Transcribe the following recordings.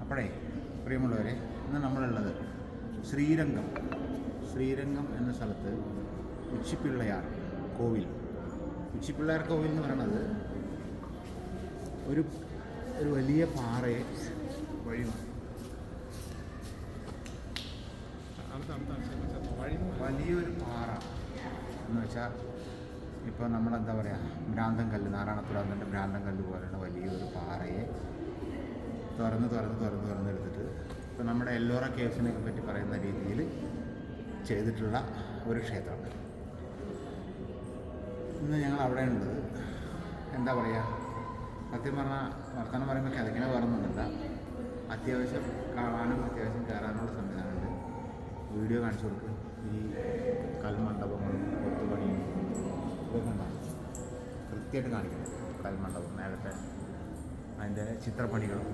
അപ്പോഴേ പ്രിയമുള്ളവരെ, ഇന്ന് നമ്മളുള്ളത് ശ്രീരംഗം എന്ന സ്ഥലത്ത് ഉച്ചിപ്പിള്ളയാർ കോവിൽ. ഉച്ചിപ്പിള്ളയാർ കോവിൽ എന്ന് പറയുന്നത് ഒരു വലിയ പാറയെ വഴിമാണ്. വലിയൊരു പാറ എന്ന് വെച്ചാൽ ഇപ്പോൾ നമ്മളെന്താ പറയുക, ഭ്രാന്തൻകല്ല്, നാരായണത്തുരാന്തൻ്റെ ഭ്രാന്തൻകല്ല് പോലെയുള്ള വലിയൊരു പാറയെ തുറന്നെടുത്തിട്ട് ഇപ്പോൾ നമ്മുടെ എല്ലോറ കേവ്സിനെ പറ്റി പറയുന്ന രീതിയിൽ ചെയ്തിട്ടുള്ള ഒരു ക്ഷേത്രം. ഇന്ന് ഞങ്ങൾ അവിടെ ഉള്ളത് എന്താ പറയുക, സത്യം പറഞ്ഞാൽ വർത്തമാനം പറയുമ്പോൾ കിതക്കിനെ പറയുന്നുണ്ടല്ല, അത്യാവശ്യം കാണാനും അത്യാവശ്യം കയറാനുള്ള സംവിധാനമുണ്ട്. വീഡിയോ കാണിച്ചു കൊടുക്കും. ഈ കൽമണ്ഡപങ്ങളും കൊത്തുപണിയും ഇതൊക്കെ ഉണ്ടാകും, കൃത്യമായിട്ട് കാണിക്കണം. കൽമണ്ഡപം നേരത്തെ അതിൻ്റെ ചിത്രപ്പണികളും.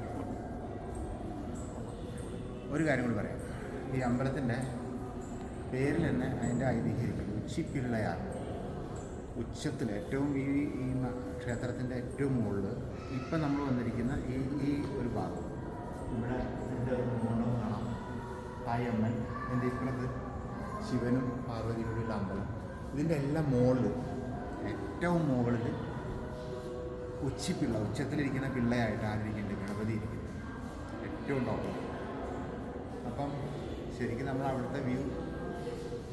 ഒരു കാര്യം കൂടി പറയാം, ഈ അമ്പലത്തിൻ്റെ പേരിൽ തന്നെ അതിൻ്റെ ഐതിഹ്യം ഉച്ചിപ്പിള്ളയാർ. ഉച്ചത്തിൽ ഏറ്റവും ഈ ക്ഷേത്രത്തിൻ്റെ ഏറ്റവും മുകളിൽ ഇപ്പം നമ്മൾ വന്നിരിക്കുന്ന ഈ ഒരു ഭാഗം ഇവിടെ ഇതിൻ്റെ മണ്ഡപം കാണാം. തായ് അമ്മൻ, ഇതിൻ്റെ ഇപ്പുറത്ത് ശിവനും പാർവതിയുടെ അമ്പലം. ഇതിൻ്റെ എല്ലാം മുകളിൽ, ഏറ്റവും മുകളിൽ ഉച്ചിപ്പിള്ള, ഉച്ചത്തിലിരിക്കുന്ന പിള്ളയായിട്ട് ആരിരിക്കുന്നുണ്ട്, ഗണപതി ഇരിക്കുന്നത് ഏറ്റവും ടോപ്പിൽ. അപ്പം ശരിക്കും നമ്മൾ അവിടുത്തെ വ്യൂ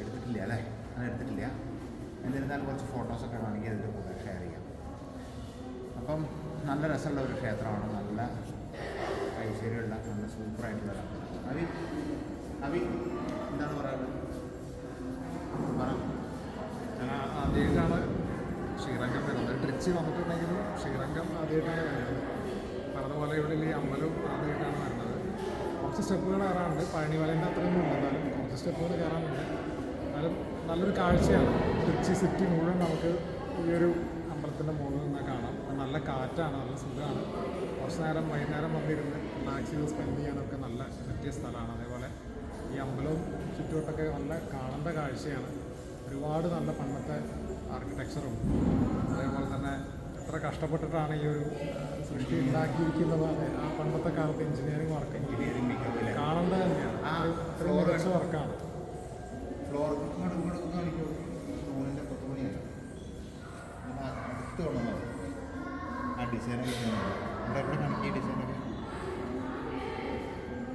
എടുത്തിട്ടില്ല അല്ലേ, അത് എടുത്തിട്ടില്ല. എന്നിരുന്നാലും കുറച്ച് ഫോട്ടോസൊക്കെ വേണമെങ്കിൽ അതിൻ്റെ കൂടെ ഷെയർ ചെയ്യാം. അപ്പം നല്ല രസമുള്ള ഒരു ക്ഷേത്രമാണ്, നല്ല ഐശ്വര്യമുള്ള, നല്ല സൂപ്പറായിട്ടുള്ള അഭി എന്താണ് പറയാനുള്ളത്? ഞാൻ ആദ്യമായിട്ടാണ് ശ്രീരംഗം വരുന്നത്. ട്രിച്ചി വന്നിട്ടുണ്ടെങ്കിലും ശ്രീരംഗം ആദ്യമായിട്ടാണ് വരുന്നത്. പറഞ്ഞതുപോലെ ഇവിടെ ഈ അമ്പലവും ആദ്യമായിട്ടാണ് വരുന്നത്. കുറച്ച് സ്റ്റെപ്പുകൾ കയറാനുണ്ട്, പഴനിമലേൻ്റെ അത്രയൊന്നും ഇല്ല, എന്നാലും കുറച്ച് സ്റ്റെപ്പുകൾ കയറാനുണ്ട്. എന്നാലും നല്ലൊരു കാഴ്ചയാണ്. ട്രിച്ചി സിറ്റി മുഴുവൻ നമുക്ക് ഈ ഒരു അമ്പലത്തിൻ്റെ മുകളിൽ നിന്ന് കാണാം. നല്ല കാറ്റാണ്, നല്ല സുഖമാണ്. കുറച്ച് നേരം വൈകുന്നേരം വന്നിരുന്ന് റിലാക്സ് ചെയ്ത് സ്പെൻഡ് ചെയ്യാനൊക്കെ നല്ല പറ്റിയ സ്ഥലമാണ്. അതേപോലെ ഈ അമ്പലവും ചുറ്റുവട്ടമൊക്കെ നല്ല കാണേണ്ട കാഴ്ചയാണ്. ഒരുപാട് നല്ല പണ്ടത്തെ ആർക്കിടെക്ചറും അതേപോലെ തന്നെ എത്ര കഷ്ടപ്പെട്ടിട്ടാണ് ഈ ഒരു സൃഷ്ടി ഉണ്ടാക്കിയിരിക്കുന്നത്. ആ പണ്ടത്തെ കാലത്ത് എഞ്ചിനീയറിംഗ് വർക്ക് കാണേണ്ടത് തന്നെയാണ്. ഇത്രയും മികച്ച വർക്കാണ്.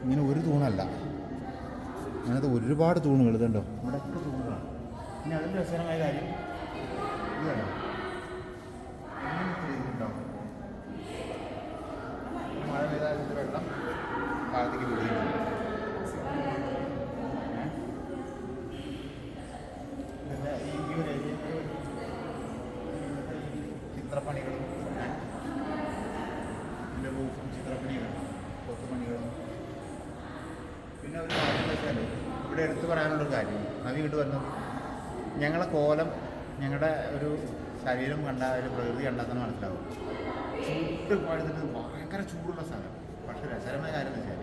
ഇങ്ങനെ ഒരു തൂണല്ല, അങ്ങനത്തെ ഒരുപാട് തൂണുകൾ ഇതുണ്ടോ, ഇവിടെയൊക്കെ തൂണുകളാണ്. പിന്നെ അതിൻ്റെ രസകരമായ കാര്യം ഇതാണ്, ഇങ്ങനെ ചെയ്തിട്ടുണ്ടോ, മഴ പെയ്താൽ വെള്ളം താഴത്തേക്ക് വീഴുന്നുണ്ട്. ഇതിൻ്റെ ഈ ഒരു ചിത്രപ്പണികളും ഇതിൻ്റെ റൂഫും ചിത്രപ്പണികളും കൊത്തുപണികളും. പിന്നെ ഒരു കാര്യം വെച്ചാൽ ഇവിടെ എടുത്തു പറയാനുള്ളൊരു കാര്യം, നവി ഇങ്ങോട്ട് വന്നു, ഞങ്ങളെ കോലം, ഞങ്ങളുടെ ഒരു ശരീരം കണ്ടാൽ, ഒരു പ്രകൃതി കണ്ടാൽ തന്നെ മനസ്സിലാവും. ചൂട് പഴുതിട്ട് ഭയങ്കര ചൂടുള്ള സ്ഥലം. പക്ഷേ രസകരമായ കാര്യം എന്ന് വെച്ചാൽ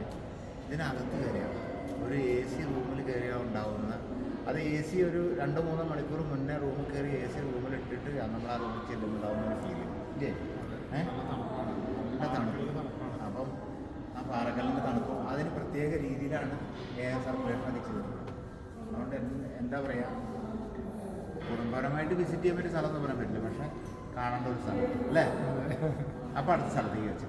ഇതിനകത്ത് കയറിയാണ് ഒരു AC റൂമിൽ കയറിയാൽ ഉണ്ടാവുന്ന, അത് AC ഒരു 2-3 മണിക്കൂർ മുന്നേ റൂമിൽ കയറി AC റൂമിൽ ഇട്ടിട്ട് നമ്മൾ ആ റൂമിൽ ചെല്ലുമ്പോണ്ടാവുന്ന ഒരു ഫീലിംഗ് ഇല്ലേ? നല്ല തണുപ്പ്. അപ്പം ആ പാറക്കല്ലിൻ്റെ തണുപ്പും അതിന് പ്രത്യേക രീതിയിലാണ് എയർ സർക്കുലേഷൻ അത് ചെയ്തത്. അതുകൊണ്ട് എന്താ പറയുക, കുടുംബപരമായിട്ട് വിസിറ്റ് ചെയ്യാൻ പറ്റിയ സ്ഥലം എന്ന് പറയാൻ പറ്റില്ല, പക്ഷേ കാണേണ്ട ഒരു സ്ഥലം അല്ലേ? അപ്പോൾ അടുത്ത സ്ഥലത്തേക്ക് വെച്ചു.